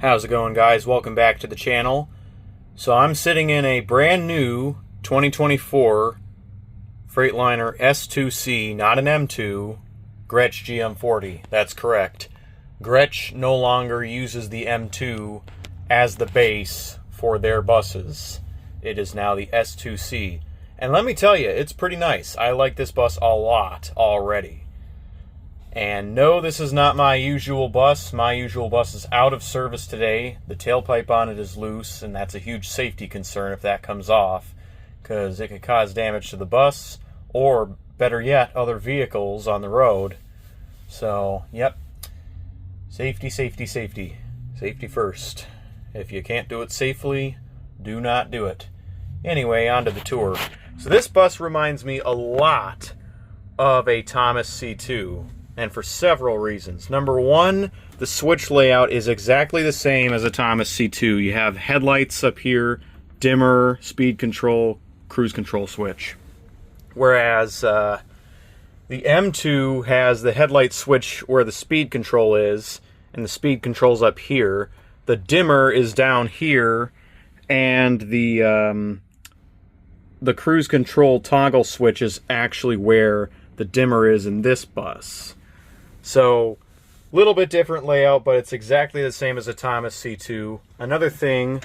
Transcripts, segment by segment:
How's it going, guys? Welcome back to the channel. So I'm sitting in a brand new 2024 Freightliner S2C, not an M2, Grech GM40. That's correct. Grech no longer uses the M2 as the base for their buses. It is now the S2C. And let me tell you, it's pretty nice. I like this bus a lot already. And no, this is not my usual bus. My usual bus is out of service today. The tailpipe on it is loose, and that's a huge safety concern if that comes off, because it could cause damage to the bus, or better yet, other vehicles on the road. So, yep. Safety, safety, safety. Safety first. If you can't do it safely, do not do it. Anyway, on to the tour. So this bus reminds me a lot of a Thomas C2. And for several reasons. Number one, the switch layout is exactly the same as a Thomas C2. You have headlights up here, dimmer, speed control, cruise control switch. Whereas the M2 has the headlight switch where the speed control is, and the speed control's up here. The dimmer is down here, and the cruise control toggle switch is actually where the dimmer is in this bus. So, a little bit different layout, but it's exactly the same as a Thomas C2. Another thing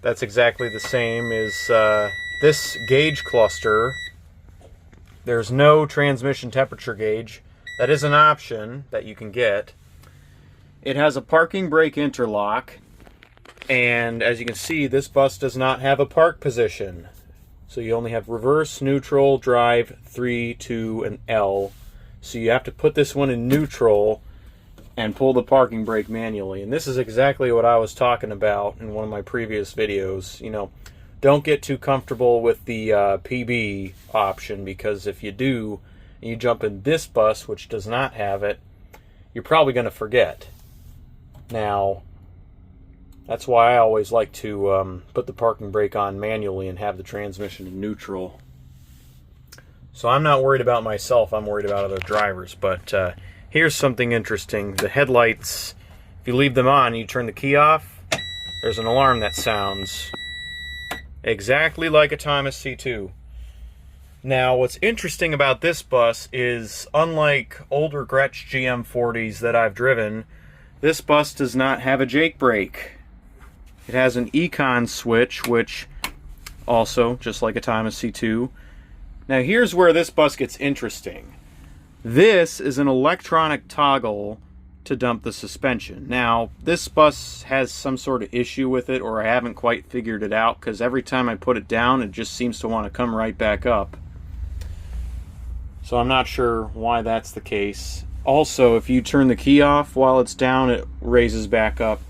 that's exactly the same is this gauge cluster. There's no transmission temperature gauge. That is an option that you can get. It has a parking brake interlock, and as you can see, this bus does not have a park position. So you only have reverse, neutral, drive, 3, 2, and L. So you have to put this one in neutral and pull the parking brake manually. And this is exactly what I was talking about in one of my previous videos. You know, don't get too comfortable with the PB option, because if you do, and you jump in this bus, which does not have it, you're probably going to forget. Now, that's why I always like to put the parking brake on manually and have the transmission in neutral. So I'm not worried about myself, I'm worried about other drivers. But here's something interesting. The headlights, if you leave them on and you turn the key off, there's an alarm that sounds exactly like a Thomas C2. Now, what's interesting about this bus is, unlike older Grech GM40s that I've driven, this bus does not have a Jake brake. It has an Econ switch, which also, just like a Thomas C2. Now here's where this bus gets interesting. This is an electronic toggle to dump the suspension. Now, this bus has some sort of issue with it, or I haven't quite figured it out, because every time I put it down, it just seems to want to come right back up. So I'm not sure why that's the case. Also, if you turn the key off while it's down, it raises back up.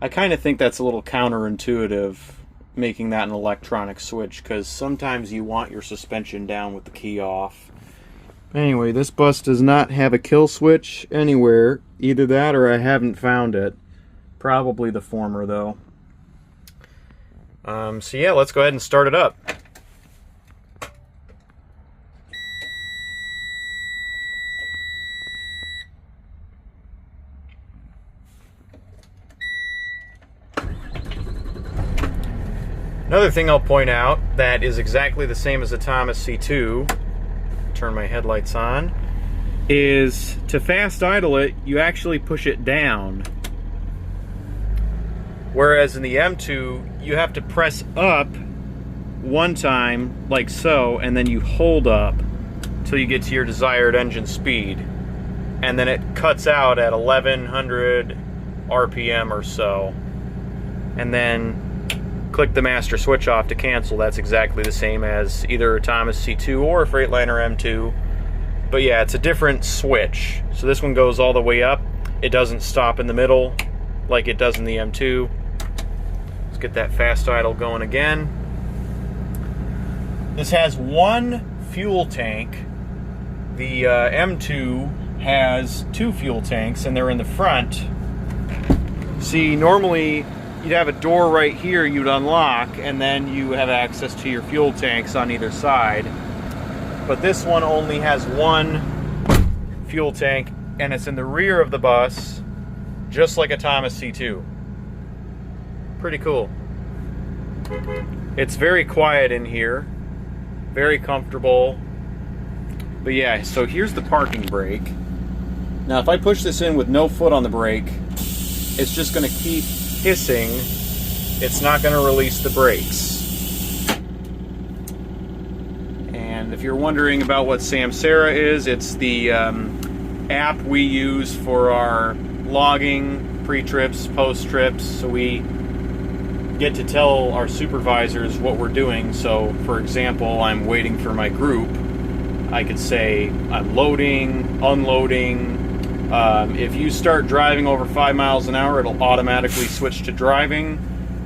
I kind of think that's a little counterintuitive, making that an electronic switch, because sometimes you want your suspension down with the key off. Anyway, this bus does not have a kill switch anywhere. Either that or I haven't found it. Probably the former, though. So yeah, let's go ahead and start it up. Another thing I'll point out that is exactly the same as a Thomas C2, turn my headlights on, is to fast idle it, you actually push it down. Whereas in the M2, you have to press up one time, like so, and then you hold up till you get to your desired engine speed. And then it cuts out at 1100 RPM or so. And then click the master switch off to cancel. That's exactly the same as either a Thomas C2 or a Freightliner M2. But yeah, it's a different switch. So this one goes all the way up. It doesn't stop in the middle like it does in the M2. Let's get that fast idle going again. This has one fuel tank. The M2 has two fuel tanks, and they're in the front. See, normally you'd have a door right here you'd unlock, and then you have access to your fuel tanks on either side. But this one only has one fuel tank, and it's in the rear of the bus, just like a Thomas C2. Pretty cool. It's very quiet in here, very comfortable. But yeah, so here's the parking brake. Now if I push this in with no foot on the brake, it's just going to keep hissing. It's not going to release the brakes. And if you're wondering about what Samsara is, it's the app we use for our logging, pre-trips, post-trips, so we get to tell our supervisors what we're doing. So for example, I'm waiting for my group, I could say I'm loading, unloading. If you start driving over 5 miles an hour, it'll automatically switch to driving.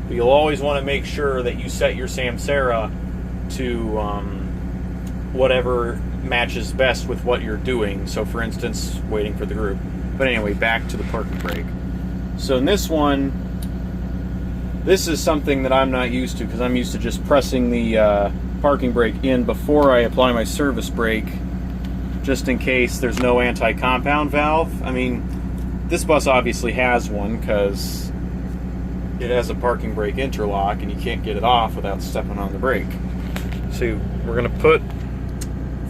But you'll always want to make sure that you set your Samsara to whatever matches best with what you're doing. So for instance, waiting for the group. But anyway, back to the parking brake. So in this one, this is something that I'm not used to, because I'm used to just pressing the parking brake in before I apply my service brake, just in case there's no anti-compound valve. I mean, this bus obviously has one because it has a parking brake interlock and you can't get it off without stepping on the brake. So we're going to put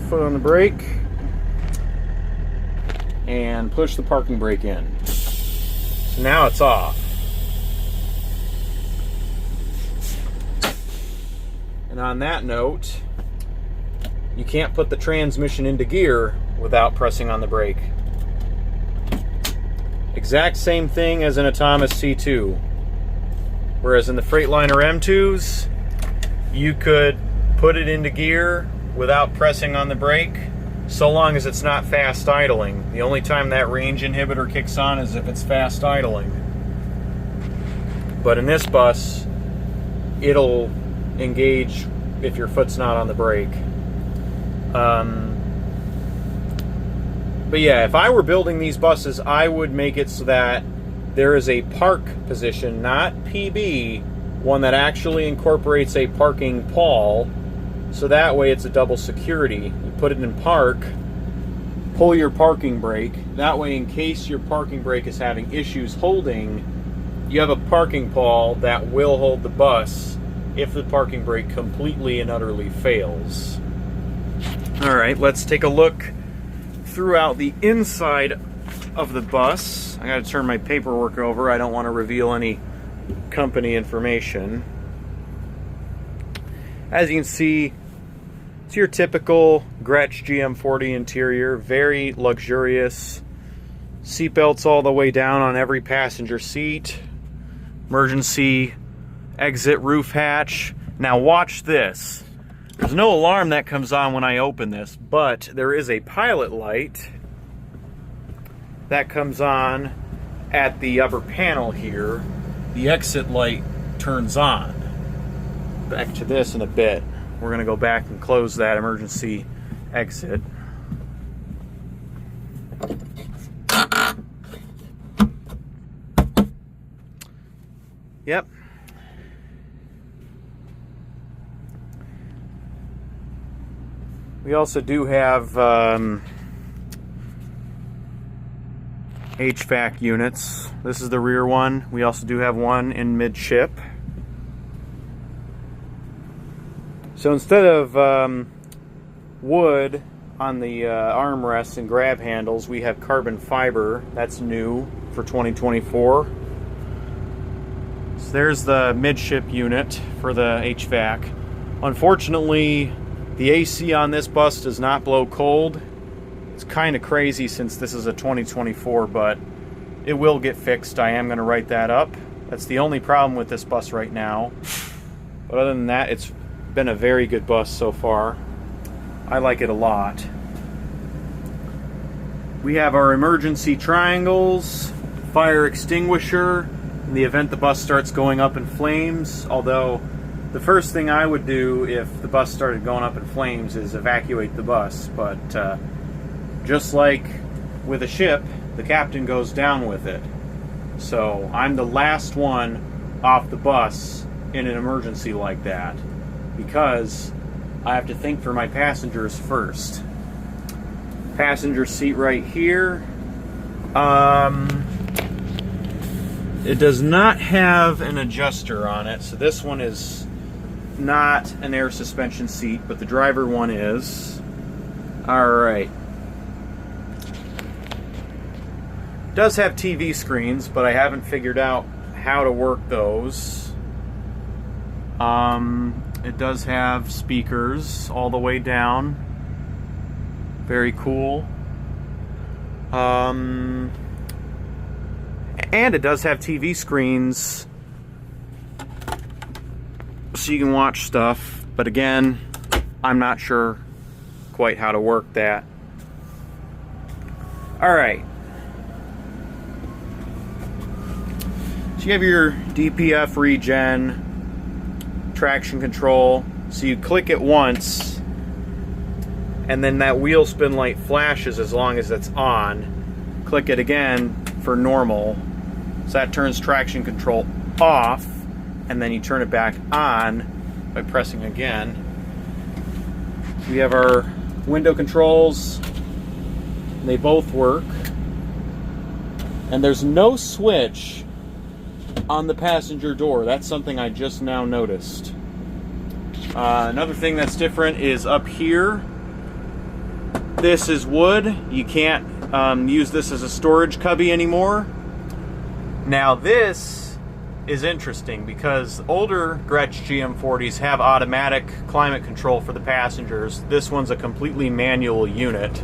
foot on the brake and push the parking brake in. So now it's off. And on that note, you can't put the transmission into gear without pressing on the brake. Exact same thing as an Atomis C2. Whereas in the Freightliner M2s, you could put it into gear without pressing on the brake, so long as it's not fast idling. The only time that range inhibitor kicks on is if it's fast idling. But in this bus, it'll engage if your foot's not on the brake. But yeah, if I were building these buses, I would make it so that there is a park position, not PB, one that actually incorporates a parking pawl, so that way it's a double security. You put it in park, pull your parking brake, that way in case your parking brake is having issues holding, you have a parking pawl that will hold the bus if the parking brake completely and utterly fails. Alright, let's take a look throughout the inside of the bus. I gotta turn my paperwork over. I don't want to reveal any company information. As you can see, it's your typical Grech GM40 interior, very luxurious. Seatbelts all the way down on every passenger seat. Emergency exit roof hatch. Now watch this. There's no alarm that comes on when I open this, but there is a pilot light that comes on at the upper panel here. The exit light turns on. Back to this in a bit. We're going to go back and close that emergency exit. Yep. We also do have HVAC units. This is the rear one. We also do have one in midship. So instead of wood on the armrests and grab handles, we have carbon fiber. That's new for 2024. So there's the midship unit for the HVAC. Unfortunately, the AC on this bus does not blow cold. It's kind of crazy since this is a 2024, but it will get fixed. I am going to write that up. That's the only problem with this bus right now. But other than that, it's been a very good bus so far. I like it a lot. We have our emergency triangles, fire extinguisher in the event the bus starts going up in flames, although the first thing I would do if the bus started going up in flames is evacuate the bus, but just like with a ship, the captain goes down with it. So I'm the last one off the bus in an emergency like that, because I have to think for my passengers first. Passenger seat right here. It does not have an adjuster on it, so this one is not an air suspension seat, but the driver one is. Alright. Does have TV screens, but I haven't figured out how to work those. It does have speakers all the way down. Very cool. And it does have TV screens, so you can watch stuff, but again, I'm not sure quite how to work that. Alright. So you have your DPF regen, traction control, so you click it once, and then that wheel spin light flashes as long as it's on. Click it again for normal. So that turns traction control off, and then you turn it back on by pressing again. We have our window controls. They both work. And there's no switch on the passenger door. That's something I just now noticed. Another thing that's different is up here. This is wood. You can't use this as a storage cubby anymore. Now this is interesting because older Grech GM40s have automatic climate control for the passengers. This one's a completely manual unit.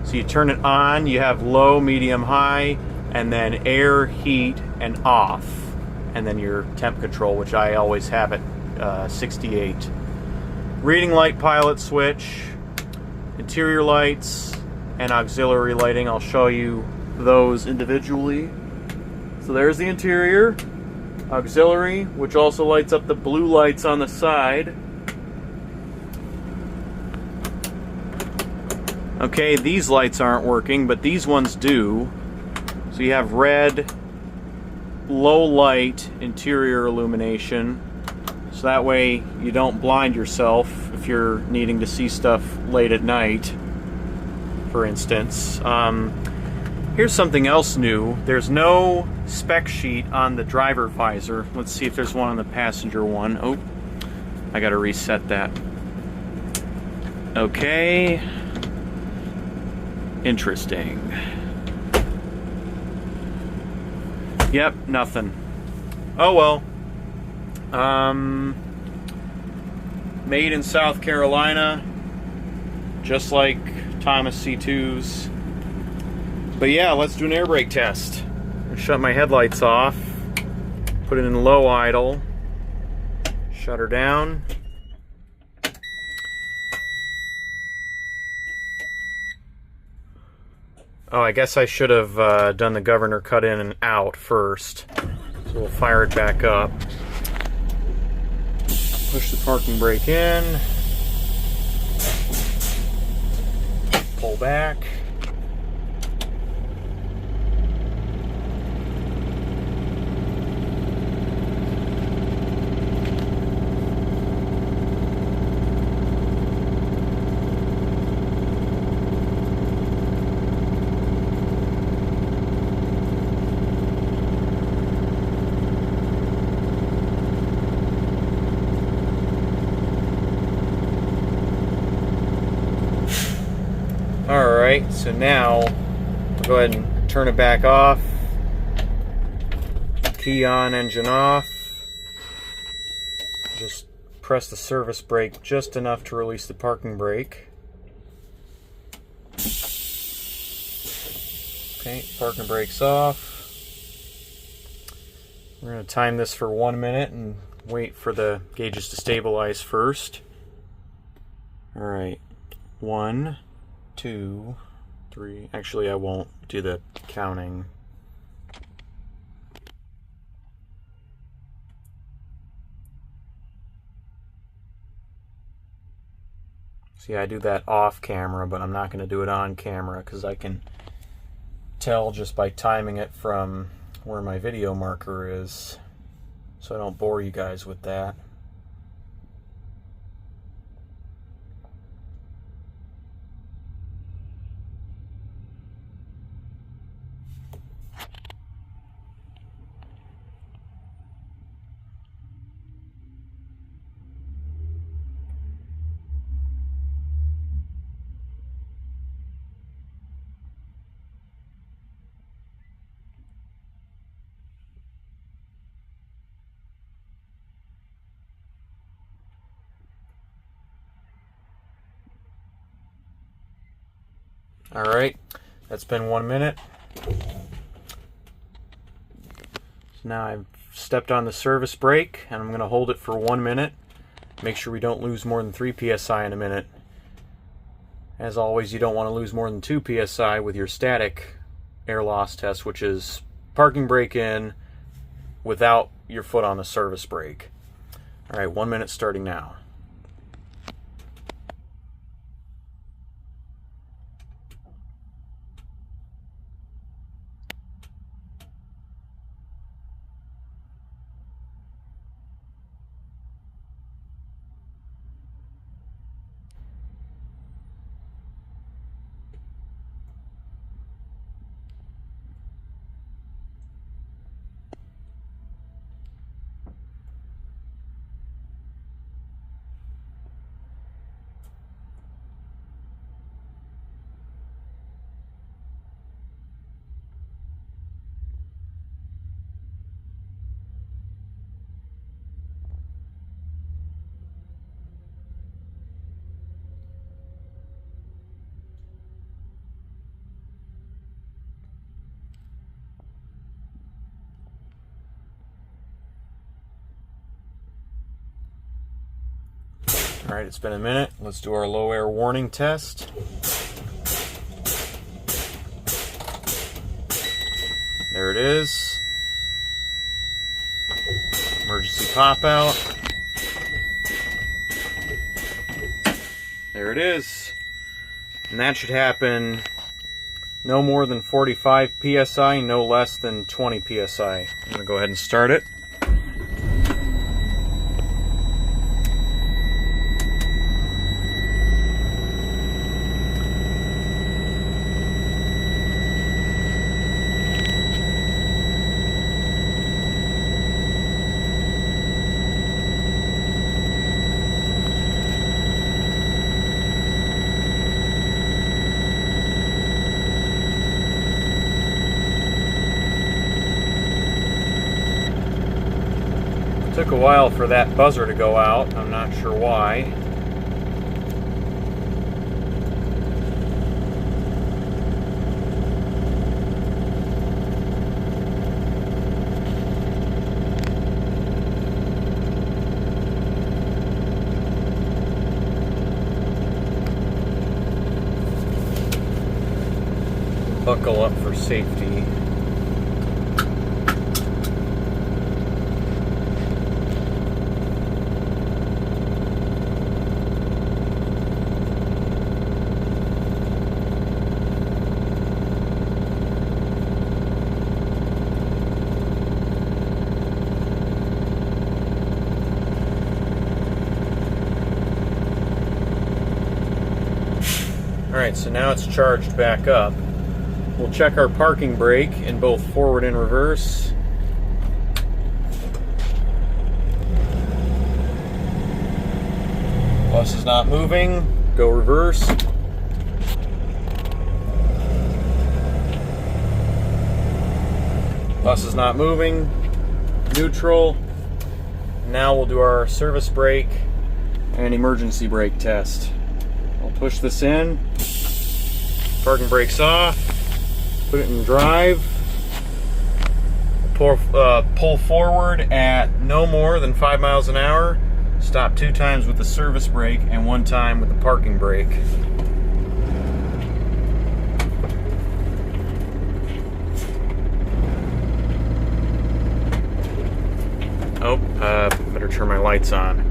So you turn it on, you have low, medium, high, and then air, heat, and off. And then your temp control, which I always have at 68. Reading light pilot switch, interior lights, and auxiliary lighting. I'll show you those individually. So there's the interior, auxiliary, which also lights up the blue lights on the side. Okay, these lights aren't working, but these ones do. So you have red, low light interior illumination. So that way you don't blind yourself if you're needing to see stuff late at night, for instance. Here's something else new. There's no spec sheet on the driver visor. Let's see if there's one on the passenger one. Oh, I gotta reset that. Okay. Interesting. Yep, nothing. Oh well. Made in South Carolina, just like Thomas C2s. But yeah, let's do an air brake test. Shut my headlights off, put it in low idle, shut her down. Oh, I guess I should have done the governor cut in and out first. So we'll fire it back up. Push the parking brake in. Pull back. Alright, so now we'll go ahead and turn it back off. Key on, engine off. Just press the service brake just enough to release the parking brake. Okay, parking brake's off. We're going to time this for 1 minute and wait for the gauges to stabilize first. Alright, 1, 2, 3. Actually, I won't do the counting. See, I do that off camera, but I'm not going to do it on camera because I can tell just by timing it from where my video marker is, so I don't bore you guys with that. Alright, that's been 1 minute. So now I've stepped on the service brake, and I'm going to hold it for 1 minute. Make sure we don't lose more than 3 psi in a minute. As always, you don't want to lose more than 2 psi with your static air loss test, which is parking brake in without your foot on the service brake. Alright, 1 minute starting now. Alright, it's been a minute. Let's do our low air warning test. There it is. Emergency pop out. There it is. And that should happen no more than 45 psi, no less than 20 psi. I'm going to go ahead and start it. Took a while for that buzzer to go out. I'm not sure why. Buckle up for safety. Alright, so now it's charged back up. We'll check our parking brake in both forward and reverse. Bus is not moving. Go reverse. Bus is not moving. Neutral. Now we'll do our service brake and emergency brake test. I'll push this in. Parking brake's off. Put it in drive. Pull forward at no more than 5 miles an hour. Stop 2 times with the service brake and 1 time with the parking brake. Oh, better turn my lights on.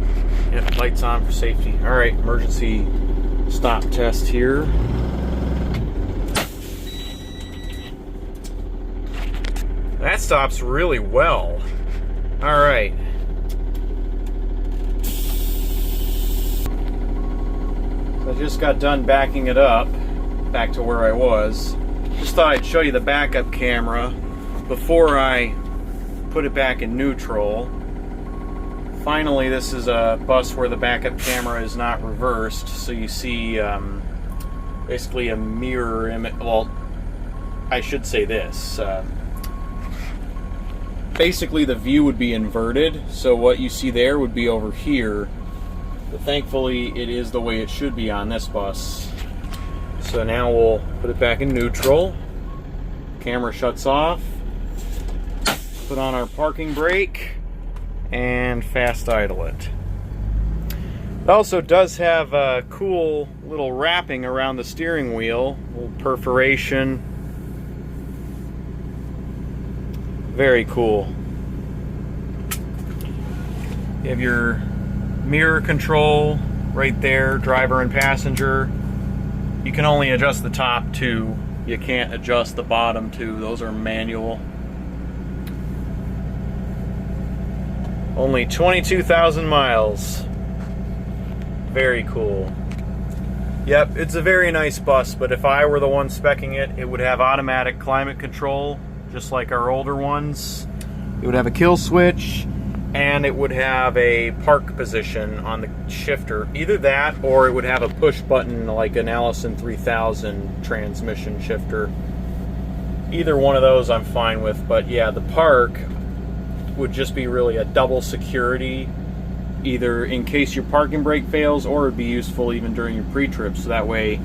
Yep, lights on for safety. Alright, emergency stop test here. That stops really well. Alright. So I just got done backing it up, back to where I was. Just thought I'd show you the backup camera before I put it back in neutral. Finally, this is a bus where the backup camera is not reversed, so you see basically a mirror image. Well, I should say this. Basically, the view would be inverted, so what you see there would be over here. But thankfully, it is the way it should be on this bus. So now we'll put it back in neutral. Camera shuts off. Put on our parking brake and fast idle it. It also does have a cool little wrapping around the steering wheel, a little perforation. Very cool. You have your mirror control right there, driver and passenger. You can only adjust the top two. You can't adjust the bottom two. Those are manual. Only 22,000 miles. Very cool. Yep, it's a very nice bus, but if I were the one speccing it, it would have automatic climate control, just like our older ones. It would have a kill switch, and it would have a park position on the shifter. Either that, or it would have a push button like an Allison 3000 transmission shifter. Either one of those I'm fine with, but yeah, the park would just be really a double security, either in case your parking brake fails, or it'd be useful even during your pre-trip, so that way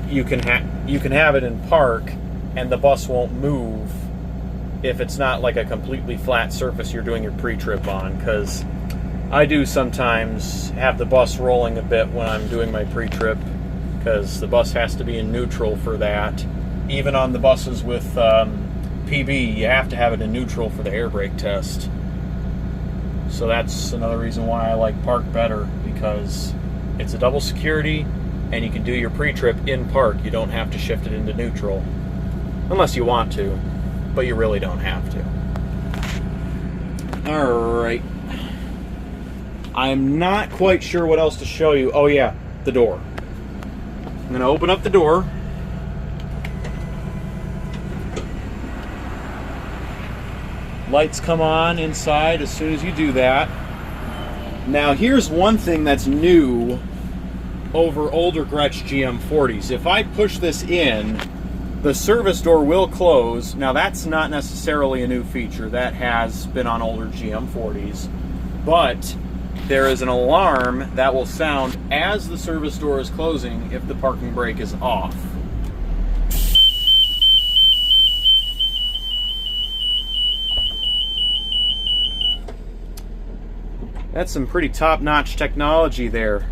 you can have it in park and the bus won't move if it's not like a completely flat surface you're doing your pre-trip on, because I do sometimes have the bus rolling a bit when I'm doing my pre-trip, because the bus has to be in neutral for that. Even on the buses with PB, you have to have it in neutral for the air brake test. So that's another reason why I like park better, because it's a double security and you can do your pre-trip in park. You don't have to shift it into neutral, unless you want to, but you really don't have to. Alright. I'm not quite sure what else to show you. Oh yeah, the door. I'm going to open up the door. Lights come on inside as soon as you do that. Now here's one thing that's new over older Grech GM40s. If I push this in, the service door will close. Now that's not necessarily a new feature. That has been on older GM40s. But there is an alarm that will sound as the service door is closing if the parking brake is off. That's some pretty top-notch technology there.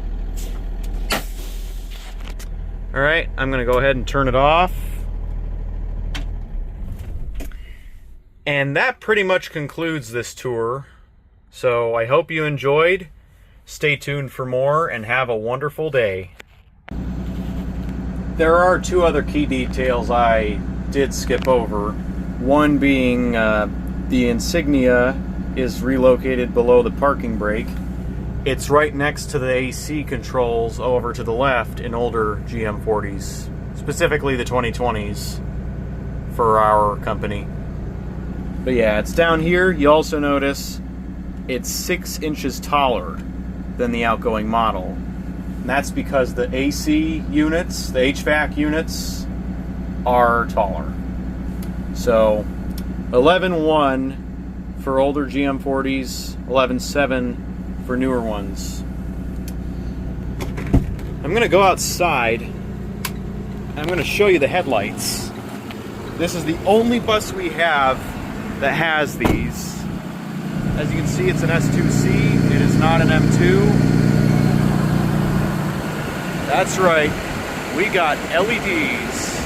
Alright, I'm going to go ahead and turn it off. And that pretty much concludes this tour. So I hope you enjoyed. Stay tuned for more and have a wonderful day. There are two other key details I did skip over. One being the insignia is relocated below the parking brake. It's right next to the AC controls over to the left in older GM40s, specifically the 2020s for our company. But yeah, it's down here. You also notice it's 6 inches taller than the outgoing model. And that's because the AC units, the HVAC units, are taller. So 11.1 for older GM40s, 11.7 for newer ones. I'm going to go outside. I'm going to show you the headlights. This is the only bus we have that has these. As you can see, it's an S2C. It is not an M2. That's right. We got LEDs.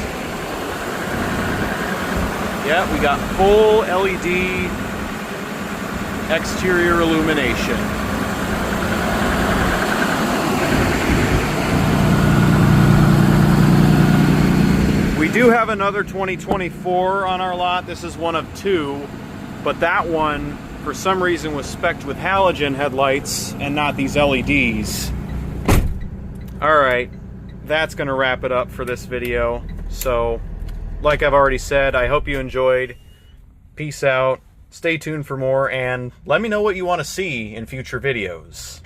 Yeah, we got full LED exterior illumination. We do have another 2024 on our lot. This is one of two, but that one for some reason was spec'd with halogen headlights and not these LEDs. Alright, that's going to wrap it up for this video. So, like I've already said, I hope you enjoyed. Peace out. Stay tuned for more, and let me know what you want to see in future videos.